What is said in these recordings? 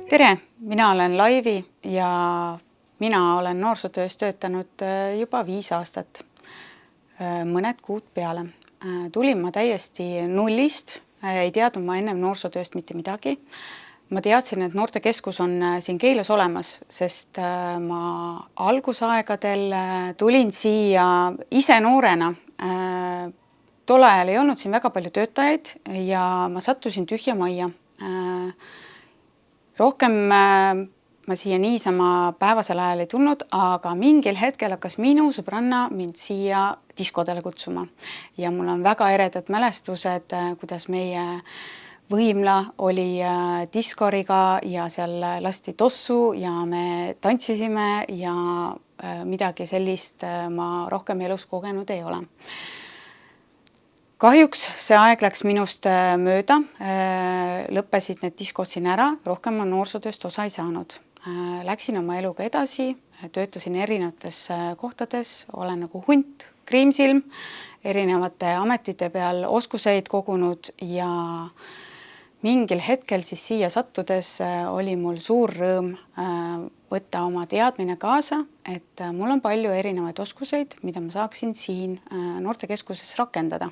Tere, mina olen Laivi ja mina olen noorsootöös töötanud juba 5 aastat, mõned kuud peale. Tulin ma täiesti nullist, ei teadnud ma ennem noorsootööst mitte midagi. Ma teadsin, et noortekeskus on siin Keilas olemas, sest ma algusaegadel tulin siia ise noorena. Tol ajal ei olnud siin väga palju töötajaid ja ma sattusin tühja majja. Rohkem ma siia niisama päevasel ajal ei tulnud, aga mingil hetkel hakkas minu sõbranna mind siia diskodele kutsuma. Ja mul on väga eredad mälestused, kuidas meie võimla oli diskoriga ja seal lasti tossu ja me tantsisime ja midagi sellist ma rohkem elus kogenud ei ole. Kahjuks see aeg läks minust mööda, lõppesid need diskod siin ära, rohkem ma noorsootööst osa ei saanud. Läksin oma eluga edasi, töötasin erinevates kohtades, olen nagu hunt, kriimsilm, erinevate ametite peal oskuseid kogunud ja mingil hetkel siis siia sattudes oli mul suur rõõm võtta oma teadmine kaasa, et mul on palju erinevaid oskuseid, mida ma saaksin siin noortekeskuses rakendada.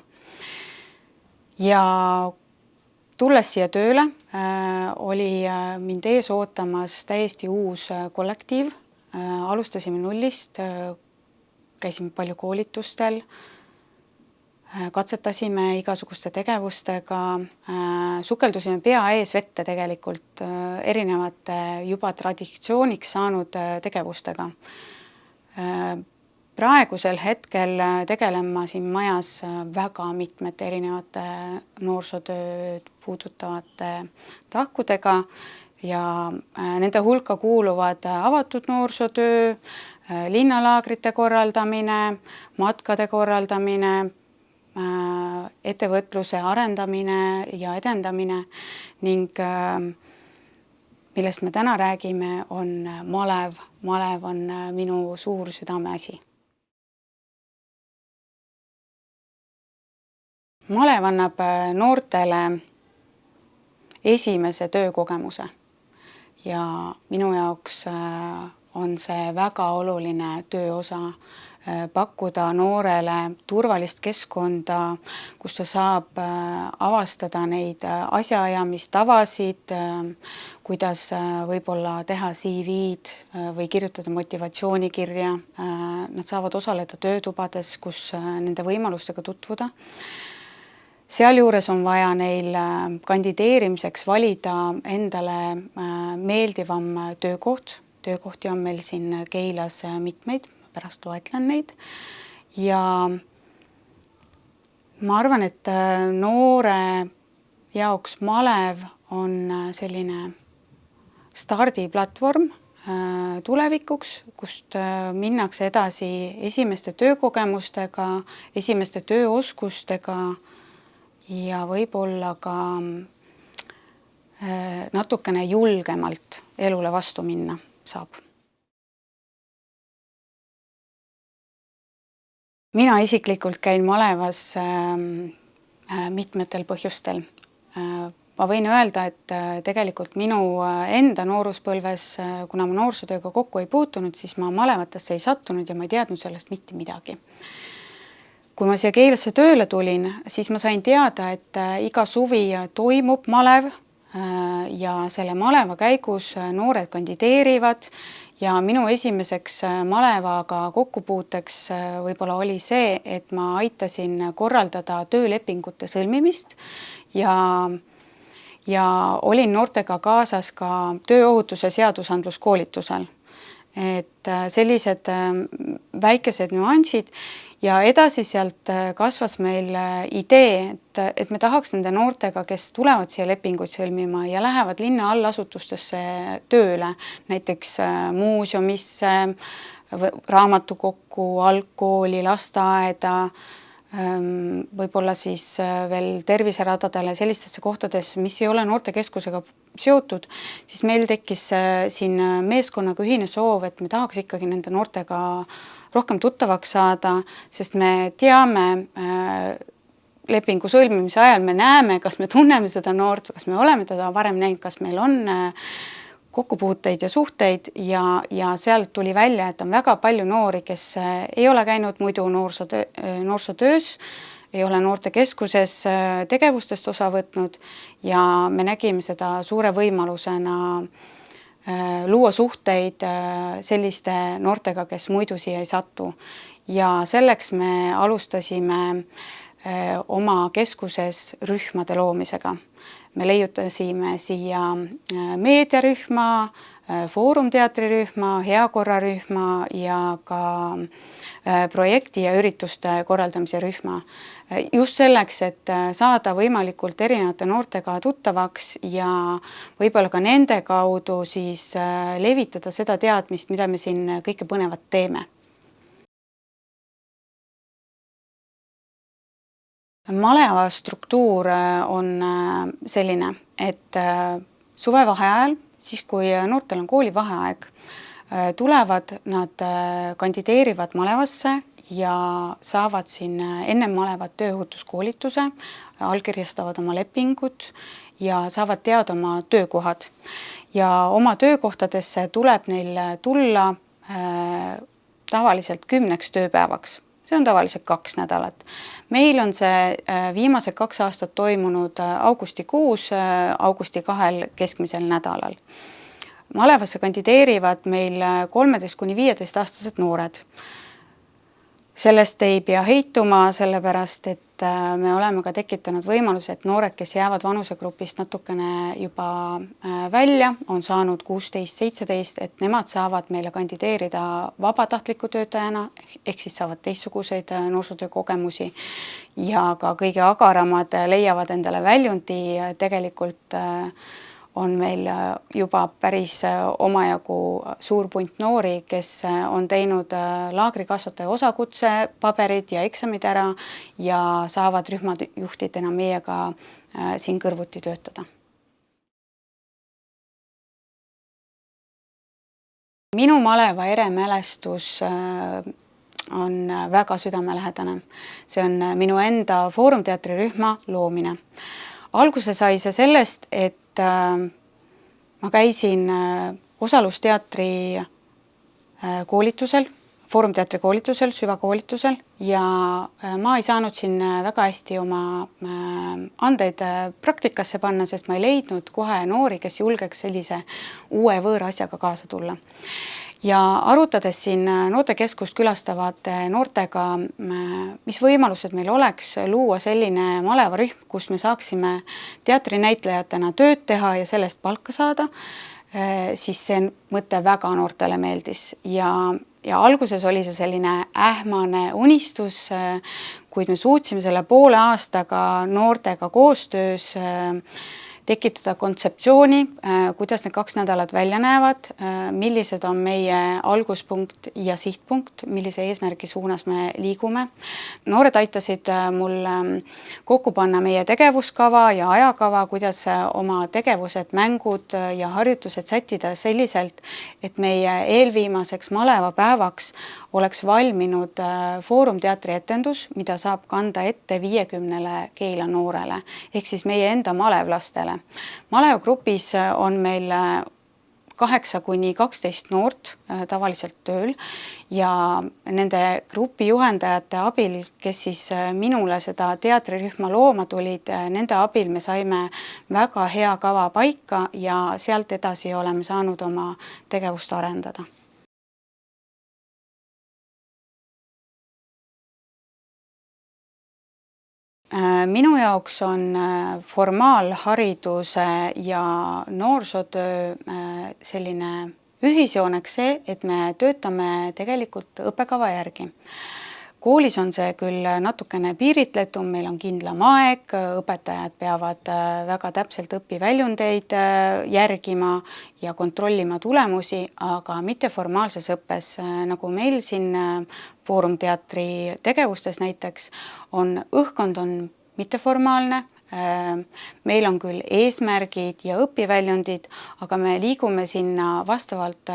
Ja tulles siia tööle, oli mind ees ootamas täiesti uus kollektiiv. Alustasime nullist, käisime palju koolitustel, katsetasime igasuguste tegevustega, sukeldusime pea ees vette tegelikult erinevate juba traditsiooniks saanud tegevustega. Praegusel hetkel tegelen ma siin majas väga mitmete erinevate noorsootööd puudutavate tahkudega ja nende hulka kuuluvad avatud noorsootöö, linnalaagrite korraldamine, matkade korraldamine, ettevõtluse arendamine ja edendamine ning millest me täna räägime, on malev. Malev on minu suur südameasi. Malev annab noortele esimese töökogemuse ja minu jaoks on see väga oluline tööosa pakkuda noorele turvalist keskkonda, kus ta saab avastada neid asjaajamistavasid, kuidas võib-olla teha CV-d või kirjutada motivatsioonikirja. Nad saavad osaleda töötubades, kus nende võimalustega tutvuda. Sealjuures on vaja neil kandideerimiseks valida endale meeldivam töökoht. Töökohti on meil siin Keilas mitmeid, pärast loetlen neid. Ja ma arvan, et noore jaoks malev on selline stardiplatvorm tulevikuks, kust minnakse edasi esimeste töökogemustega, esimeste tööoskustega ja võib-olla ka natukene julgemalt elule vastu minna saab. Mina isiklikult käin malevas mitmetel põhjustel. Ma võin öelda, et tegelikult minu enda nooruspõlves, kuna ma noorsootööga kokku ei puutunud, siis ma malevatesse ei sattunud ja ma ei teadnud sellest mitte midagi. Kui ma siia Keilasse tööle tulin, siis ma sain teada, et iga suvi toimub malev ja selle maleva käigus noored kandideerivad ja minu esimeseks malevaga kokkupuuteks võib-olla oli see, et ma aitasin korraldada töölepingute sõlmimist ja olin noortega kaasas ka tööohutuse seadusandluskoolitusel. Et sellised väikesed nüansid ja edasi sealt kasvas meil idee, et me tahaks nende noortega, kes tulevad siia lepinguid sõlmima ja lähevad linna allasutustesse tööle, näiteks muuseumisse, raamatukokku, algkooli, lasteaeda, võib-olla siis veel terviseradadele sellistesse kohtades, mis ei ole noortekeskusega seotud, siis meil tekkis siin meeskonnaga ühine soov, et me tahaks ikkagi nende noortega rohkem tuttavaks saada, sest me teame lepingu sõlmimise ajal, me näeme, kas me tunneme seda noort, kas me oleme teda varem näinud, kas meil on kokkupuuteid ja suhteid ja sealt tuli välja, et on väga palju noori, kes ei ole käinud muidu noorsootöös, ei ole noortekeskuses tegevustest osa võtnud ja me nägime seda suure võimalusena luua suhteid selliste noortega, kes muidu siia ei satu. Ja selleks me alustasime oma keskuses rühmade loomisega. Me leiutasime siia meediarühma, foorumteatrirühma, heakorrarühma ja ka projekti ja ürituste korraldamise rühma. Just selleks, et saada võimalikult erinevate noortega tuttavaks ja võib-olla ka nende kaudu siis levitada seda teadmist, mida me siin kõike põnevat teeme. Maleva struktuur on selline, et suvevaheajal, siis kui noortel on koolivaheaeg, tulevad nad kandideerivad malevasse ja saavad siin enne malevat tööohutuskoolituse, allkirjastavad oma lepingud ja saavad teada oma töökohad. Ja oma töökohtadesse tuleb neil tulla tavaliselt 10 tööpäevaks. See on tavaliselt 2 nädalat. Meil on see viimased 2 aastat toimunud augustikuus, augusti 2 keskmisel nädalal. Malevasse kandideerivad meil 13–15-aastased noored. Sellest ei pea heituma, sellepärast, et me oleme ka tekitanud võimaluse, et noored, kes jäävad vanusegrupist natukene juba välja, on saanud 16-17, et nemad saavad meile kandideerida vabatahtliku töötajana, ehk siis saavad teistsuguseid noorsootöö kogemusi ja ka kõige agaramad leiavad endale väljundi. Tegelikult on meil juba päris omajagu suur punt noori, kes on teinud laagrikasvataja osakutse, paberid ja eksamid ära ja saavad rühmajuhtidena meiega siin kõrvuti töötada. Minu maleva eremälestus on väga südamelähedane. See on minu enda foorumteatrirühma loomine. Alguse sai see sellest, et ma käisin osalusteatri koolitusel, foorumteatri koolitusel, süvakoolitusel ja ma ei saanud siin väga hästi oma andeid praktikasse panna, sest ma ei leidnud kohe noori, kes julgeks sellise uue võõra asjaga kaasa tulla. Ja arutades siin noortekeskust külastavate noortega, mis võimalused meil oleks luua selline malevarühm, kus me saaksime teatrinäitlejatena tööd teha ja sellest palka saada, siis see mõte väga noortele meeldis. Ja alguses oli see selline ähmane unistus, kuid me suutsime selle poole aastaga noortega koostöös tekitada kontseptsiooni, kuidas need 2 nädalat välja näevad, millised on meie alguspunkt ja sihtpunkt, millise eesmärgi suunas me liigume. Noored aitasid mul kokku panna meie tegevuskava ja ajakava, kuidas oma tegevused, mängud ja harjutused sättida selliselt, et meie eelviimaseks malevapäevaks oleks valminud foorumteatri etendus, mida saab kanda ette 50 Keila noorele, ehk siis meie enda malevlastele. Malevagrupis on meil 8–12 noort tavaliselt tööl ja nende grupi juhendajate abil, kes siis minule seda teatrirühma looma tulid, nende abil me saime väga hea kava paika ja sealt edasi oleme saanud oma tegevust arendada. Minu jaoks on formaalhariduse ja noorsootöö selline ühisjooneks see, et me töötame tegelikult õppekava järgi. Koolis on see küll natukene piiritletum, meil on kindlam aeg, õpetajad peavad väga täpselt õpiväljundeid järgima ja kontrollima tulemusi, aga mitteformaalses õppes, nagu meil siin foorumteatri tegevustes näiteks, on õhkkond on mitteformaalne. Meil on küll eesmärgid ja õpiväljundid, aga me liigume sinna vastavalt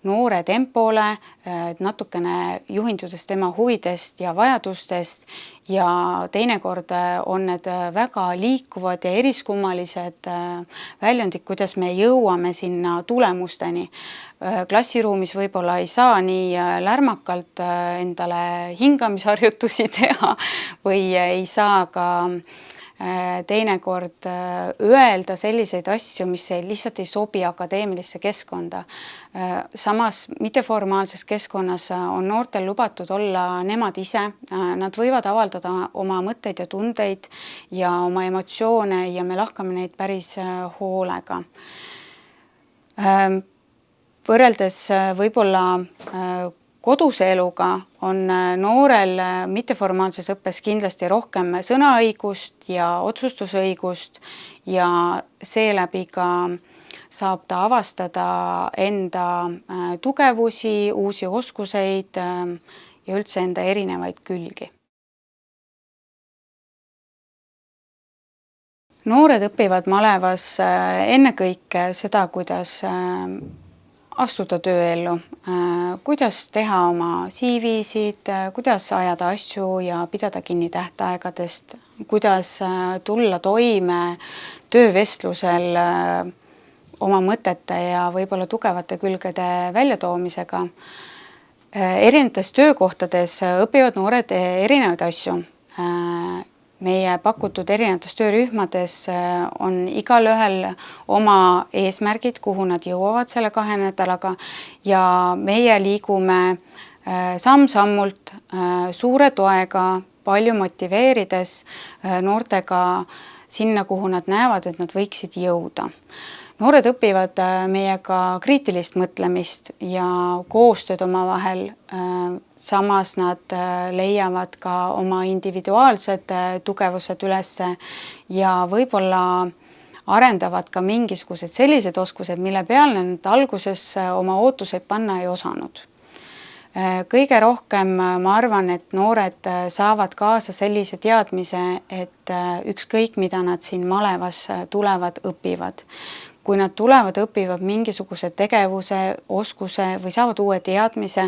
noore tempole, natukene juhindudes tema huvidest ja vajadustest ja teinekord on need väga liikuvad ja eriskummalised väljundid, kuidas me jõuame sinna tulemusteni. Klassiruumis võib-olla ei saa nii lärmakalt endale hingamisharjutusi teha või ei saa ka teinekord öelda selliseid asju, mis lihtsalt ei sobi akadeemilisse keskkonda. Samas mitteformaalses keskkonnas on noortel lubatud olla nemad ise, nad võivad avaldada oma mõtteid ja tundeid ja oma emotsioone ja me lahkame neid päris hoolega. Võrreldes võib-olla koduse eluga on noorel mitteformaalses õppes kindlasti rohkem sõnaõigust ja otsustusõigust ja seeläbi ka saab ta avastada enda tugevusi, uusi oskuseid ja üldse enda erinevaid külgi. Noored õpivad malevas ennekõike seda, kuidas astuda tööellu, kuidas teha oma CV-sid, kuidas ajada asju ja pidada kinni tähtaegadest, kuidas tulla toime töövestlusel oma mõtete ja võib-olla tugevate külgede väljatoomisega. Erinevates töökohtades õpivad noored erinevaid asju. Meie pakutud erinevates töörühmades on igal ühel oma eesmärgid, kuhu nad jõuavad selle 2 nädalaga ja meie liigume samm-sammult suure toega, palju motiveerides noortega sinna, kuhu nad näevad, et nad võiksid jõuda. Noored õpivad meiega kriitilist mõtlemist ja koostööd omavahel, samas nad leiavad ka oma individuaalsed tugevused ülesse ja võib-olla arendavad ka mingisugused sellised oskused, mille peale nad alguses oma ootuseid panna ei osanud. Kõige rohkem ma arvan, et noored saavad kaasa sellise teadmise, et ükskõik, mida nad siin malevas tulevad, õpivad. Kui nad tulevad, õpivad mingisuguse tegevuse, oskuse või saavad uue teadmise,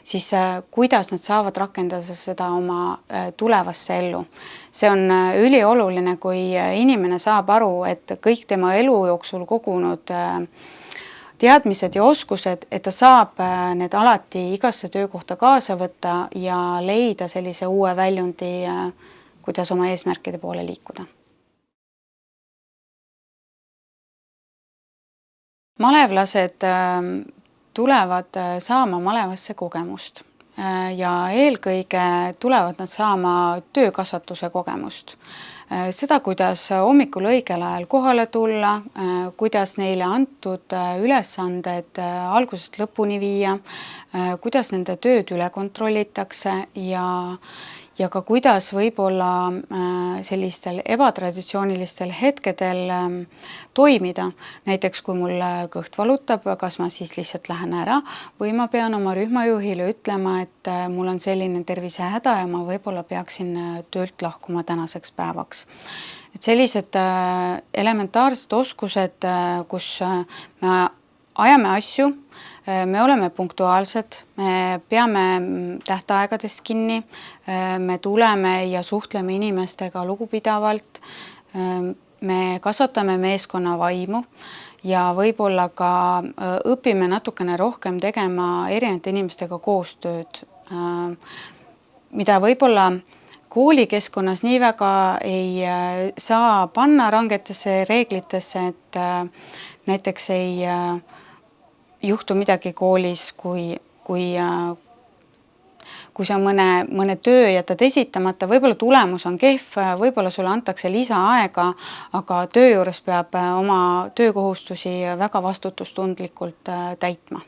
siis kuidas nad saavad rakendada seda oma tulevasse ellu. See on ülioluline, kui inimene saab aru, et kõik tema elu jooksul kogunud teadmised ja oskused, et ta saab need alati igasse töökohta kaasa võtta ja leida sellise uue väljundi, kuidas oma eesmärkide poole liikuda. Malevlased tulevad saama malevasse kogemust ja eelkõige tulevad nad saama töökasvatuse kogemust. Seda, kuidas hommikul õigel ajal kohale tulla, kuidas neile antud ülesanded algusest lõpuni viia, kuidas nende tööd üle kontrollitakse ja ka kuidas võib-olla sellistel ebatraditsioonilistel hetkedel toimida. Näiteks, kui mul kõht valutab, kas ma siis lihtsalt lähen ära või ma pean oma rühmajuhile ütlema, et mul on selline tervisehäda ja ma võib-olla peaksin töölt lahkuma tänaseks päevaks. Et sellised elementaarsed oskused, kus me ajame asju, me oleme punktuaalsed, me peame tähtaegadest kinni, me tuleme ja suhtleme inimestega lugupidavalt, me kasvatame meeskonna vaimu ja võib-olla ka õpime natukene rohkem tegema erinevate inimestega koostööd, mida võib-olla koolikeskkonnas nii väga ei saa panna rangetesse reeglitesse, et näiteks ei juhtu midagi koolis, kui sa mõne töö jätad esitamata, võib-olla tulemus on kehv, võib-olla sulle antakse lisaaega, aga töö juures peab oma töökohustusi väga vastutustundlikult täitma.